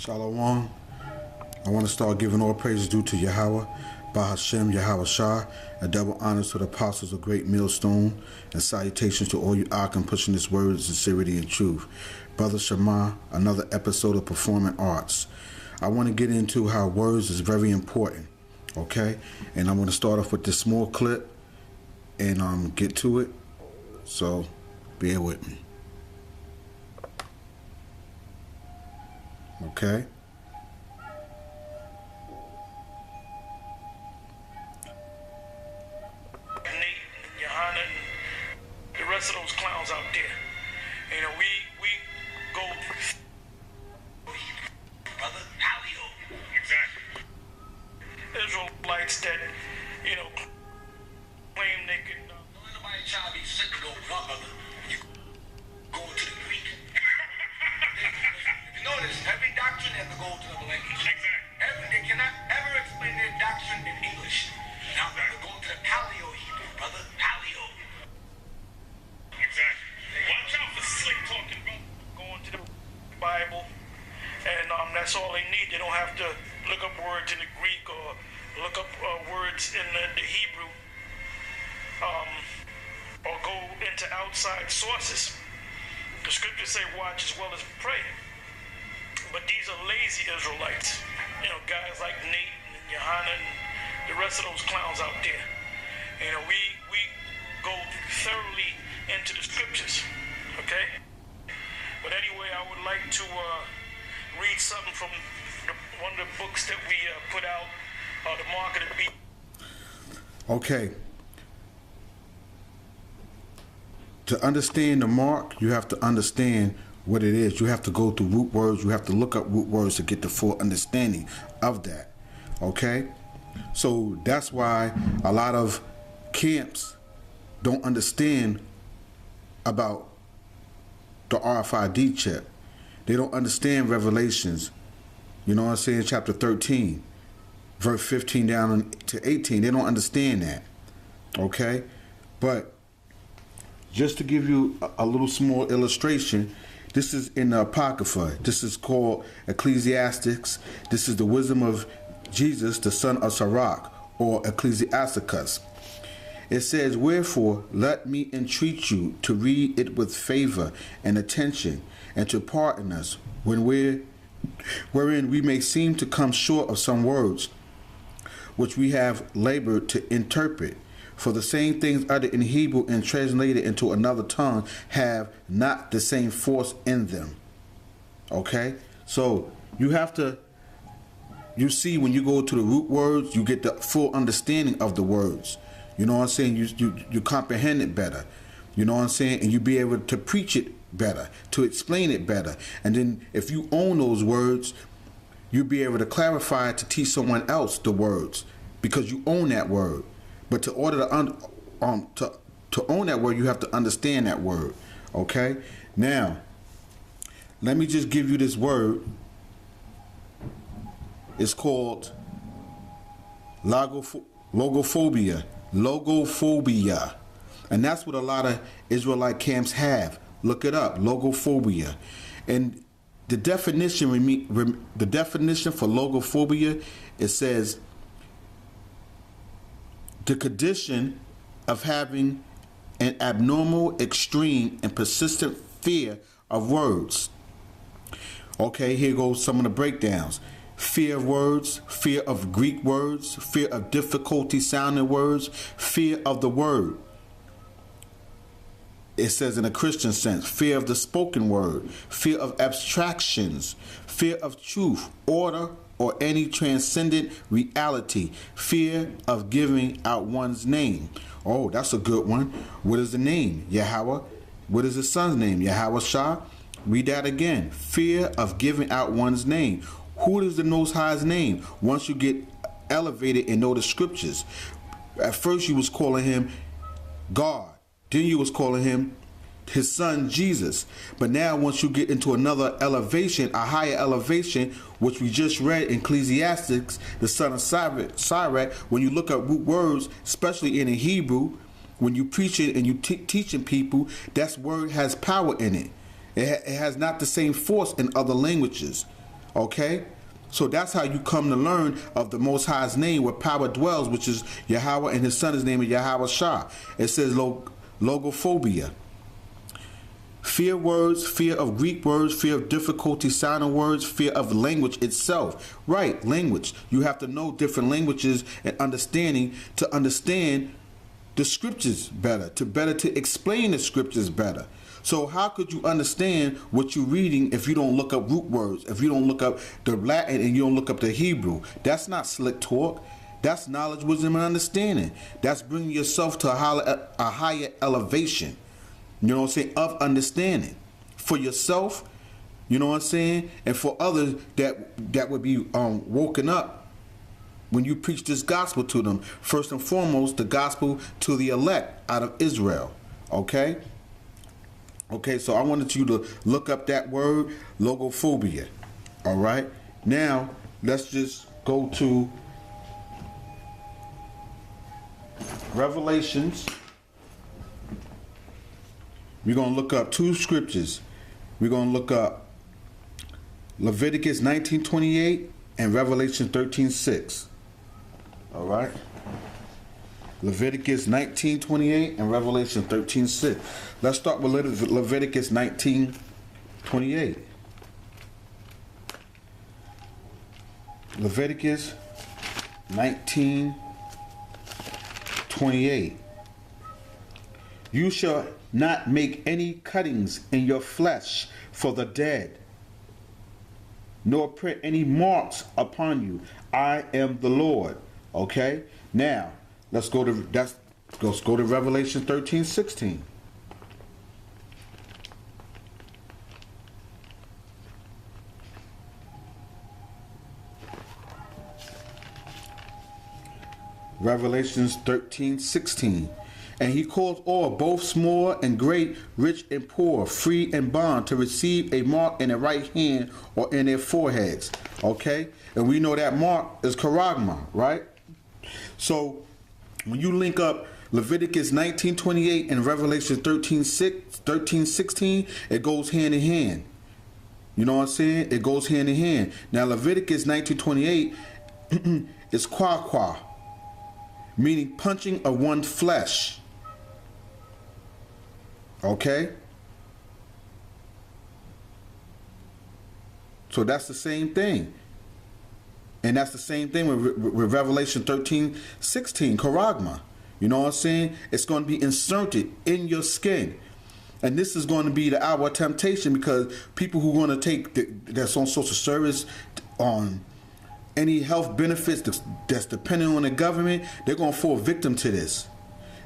Shalom. I want to start giving all praises due to Yahweh, Bahashem, Yahweh Shah, and double honors to the apostles of Great Millstone, and salutations to all you Akim pushing this word of sincerity and truth. Brother Shema, another episode of Performing Arts. I want to get into how words is very important, okay? And I'm going to start off with this small clip and get to it, so bear with me. Okay? The rest of those clowns out there, you know, we go brother Paleo. Exactly. Israelites that, you know, claim they can. Don't let nobody try to be sick to go brother. You go to the Greek. If you notice, every doctrine has to go to the language. Exactly. They cannot ever explain their doctrine in English. Now they're going to the Paleo Hebrew, brother. Paleo. Exactly. Watch out for slick talking, bro. Going to the Bible, and that's all they need. They don't have to look up words in the Greek or look up words in the Hebrew, or go into outside sources. The scriptures say, "Watch as well as pray." But these are lazy Israelites. You know, guys like Nate and Johanna and the rest of those clowns out there. You know, we go thoroughly into the scriptures, okay? But anyway, I would like to read something from one of the books that we put out, The Mark of the Beast. Okay. To understand the mark, you have to understand what it is. You have to go through root words. You have to look up root words to get the full understanding of that, okay? So that's why a lot of camps don't understand about the RFID chip. They don't understand Revelations, you know what I'm saying, chapter 13, verse 15 down to 18. They don't understand that, okay? But just to give you a little small illustration, this is in the Apocrypha. This is called Ecclesiastics. This is the wisdom of Jesus, the son of Sirach, or Ecclesiasticus. It says, "Wherefore let me entreat you to read it with favor and attention, and to pardon us wherein we may seem to come short of some words, which we have labored to interpret. For the same things uttered in Hebrew and translated into another tongue have not the same force in them." Okay? So you have to, you see, when you go to the root words, you get the full understanding of the words. You know what I'm saying? You comprehend it better. You know what I'm saying? And you be able to preach it better, to explain it better. And then if you own those words, you'll be able to clarify it to teach someone else the words, because you own that word. But to order to own that word, you have to understand that word. Okay? Now, let me just give you this word. It's called logophobia. Logophobia. And that's what a lot of Israelite camps have. Look it up. Logophobia. And the definition for logophobia, it says the condition of having an abnormal, extreme, and persistent fear of words. Okay, here goes some of the breakdowns. Fear of words, fear of Greek words, fear of difficulty sounding words, fear of the word. It says in a Christian sense, fear of the spoken word, fear of abstractions, fear of truth, order, or any transcendent reality, fear of giving out one's name. Oh, that's a good one. What is the name? Yahweh. What is his son's name? Yahweh Shah. Read that again. Fear of giving out one's name. Who is the Most High's name? Once you get elevated and know the scriptures. At first you was calling him God. Then you was calling him his son Jesus. But now once you get into another elevation, a higher elevation, which we just read in Ecclesiastics, the son of Sirach, when you look at root words, especially in Hebrew, when you preach it and you teaching people, that word has power in it. It has not the same force in other languages. Okay? So that's how you come to learn of the Most High's name, where power dwells, which is Yahweh, and his son's name is Yahweh Shah. It says logophobia. Fear words, fear of Greek words, fear of difficulty sounding words, fear of language itself. Right, language. You have to know different languages and understanding to understand the scriptures better, to explain the scriptures better. So how could you understand what you're reading if you don't look up root words, if you don't look up the Latin and you don't look up the Hebrew? That's not slick talk. That's knowledge, wisdom, and understanding. That's bringing yourself to a higher elevation. You know what I'm saying? Of understanding for yourself, you know what I'm saying? And for others that would be woken up when you preach this gospel to them. First and foremost, the gospel to the elect out of Israel. Okay? Okay, so I wanted you to look up that word, logophobia. All right? Now, let's just go to Revelations. We're going to look up two scriptures. We're going to look up Leviticus 19:28 and Revelation 13:6. All right? Leviticus 19:28 and Revelation 13:6. Let's start with Leviticus 19:28. Leviticus 19:28. You shall not make any cuttings in your flesh for the dead, nor print any marks upon you. I am the Lord. Okay? Now, let's go to Revelation 13:16. Revelations 13:16. And he calls all, both small and great, rich and poor, free and bond, to receive a mark in their right hand or in their foreheads. Okay? And we know that mark is charagma, right? So when you link up Leviticus 19:28 and Revelation 13:16, it goes hand in hand. You know what I'm saying? It goes hand in hand. Now Leviticus 19:28 is qua, meaning punching of one's flesh. Okay? So that's the same thing. And that's the same thing with Revelation 13:16, charagma. You know what I'm saying? It's going to be inserted in your skin. And this is going to be the hour of temptation, because people who want to take that's on social service, on any health benefits that's dependent on the government, they're going to fall victim to this.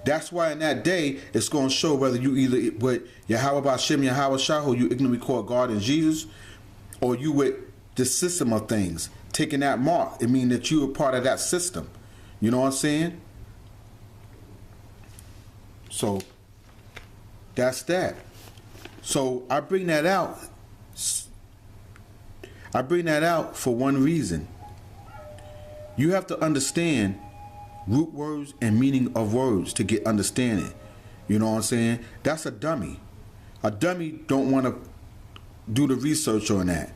That's why in that day, it's going to show whether you either with Yahweh Bashem, Yahweh Shah, who you ignorantly call God and Jesus, or you with the system of things. Taking that mark, it means that you are part of that system. You know what I'm saying? So, that's that. So, I bring that out. I bring that out for one reason. You have to understand root words and meaning of words to get understanding. You know what I'm saying? That's a dummy. A dummy don't want to do the research on that.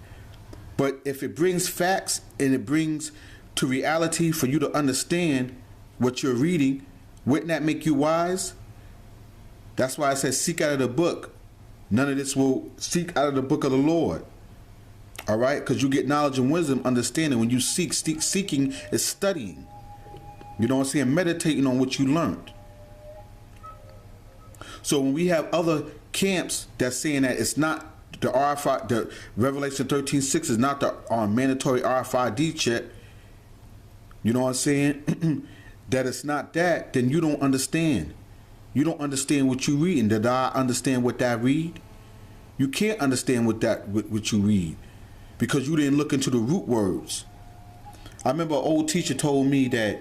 But if it brings facts and it brings to reality for you to understand what you're reading, wouldn't that make you wise? That's why I said seek out of the book. None of this will seek out of the book of the Lord. All right? Because you get knowledge and wisdom, understanding. When you seeking is studying. You know what I'm saying? Meditating on what you learned. So when we have other camps that's saying that it's not the RFI, the Revelation 13:6 is not the mandatory RFID check, you know what I'm saying? That it's not that, then you don't understand. You don't understand what you read. And did I understand what I read? You can't understand what you read, because you didn't look into the root words. I remember an old teacher told me that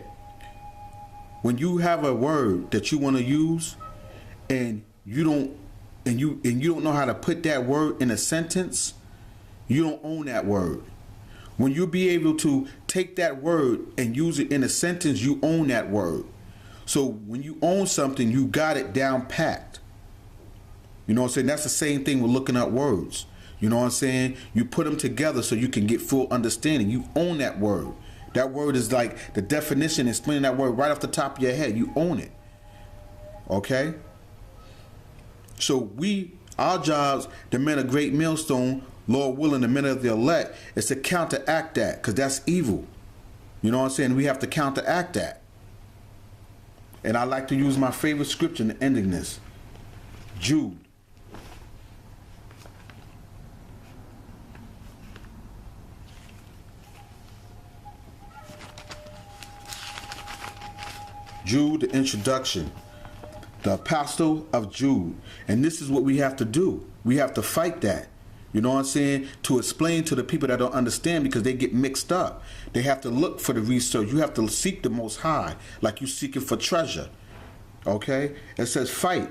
when you have a word that you want to use and you don't know how to put that word in a sentence, you don't own that word. When you be able to take that word and use it in a sentence, you own that word. So when you own something, you got it down packed. You know what I'm saying? That's the same thing with looking up words. You know what I'm saying? You put them together so you can get full understanding. You own that word. That word is like the definition, explaining that word right off the top of your head. You own it. Okay? So our jobs, the men of great millstone, Lord willing, the men of the elect, is to counteract that, because that's evil. You know what I'm saying? We have to counteract that. And I like to use my favorite scripture in ending this. Jude. Jude, the introduction. The apostle of Jude. And this is what we have to do. We have to fight that. You know what I'm saying? To explain to the people that don't understand, because they get mixed up. They have to look for the research. You have to seek the Most High like you're seeking for treasure. Okay? It says fight,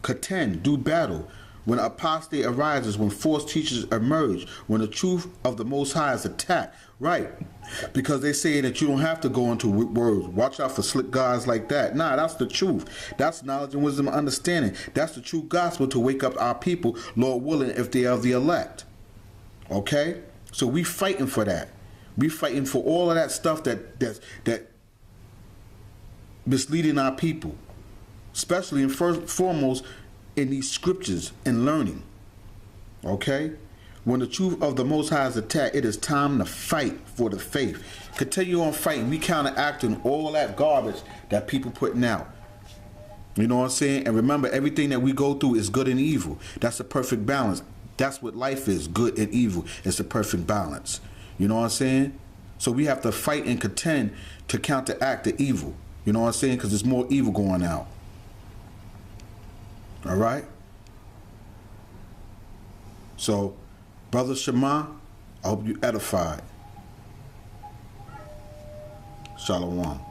contend, do battle. When apostate arises, when false teachers emerge, when the truth of the Most High is attacked. Right. Because they say that you don't have to go into words. Watch out for slick guys like that. Nah, that's the truth. That's knowledge and wisdom and understanding. That's the true gospel to wake up our people, Lord willing, if they are the elect. Okay? So we fighting for that. We fighting for all of that stuff that misleading our people. Especially and foremost in these scriptures and learning. Okay? When the truth of the Most High is attacked, it is time to fight for the faith. Continue on fighting. We counteracting all that garbage that people putting out. You know what I'm saying? And remember, everything that we go through is good and evil. That's a perfect balance. That's what life is, good and evil. It's a perfect balance. You know what I'm saying? So we have to fight and contend to counteract the evil. You know what I'm saying? Because there's more evil going out. All right? So, Brother Shema, I hope you edified. Shalom.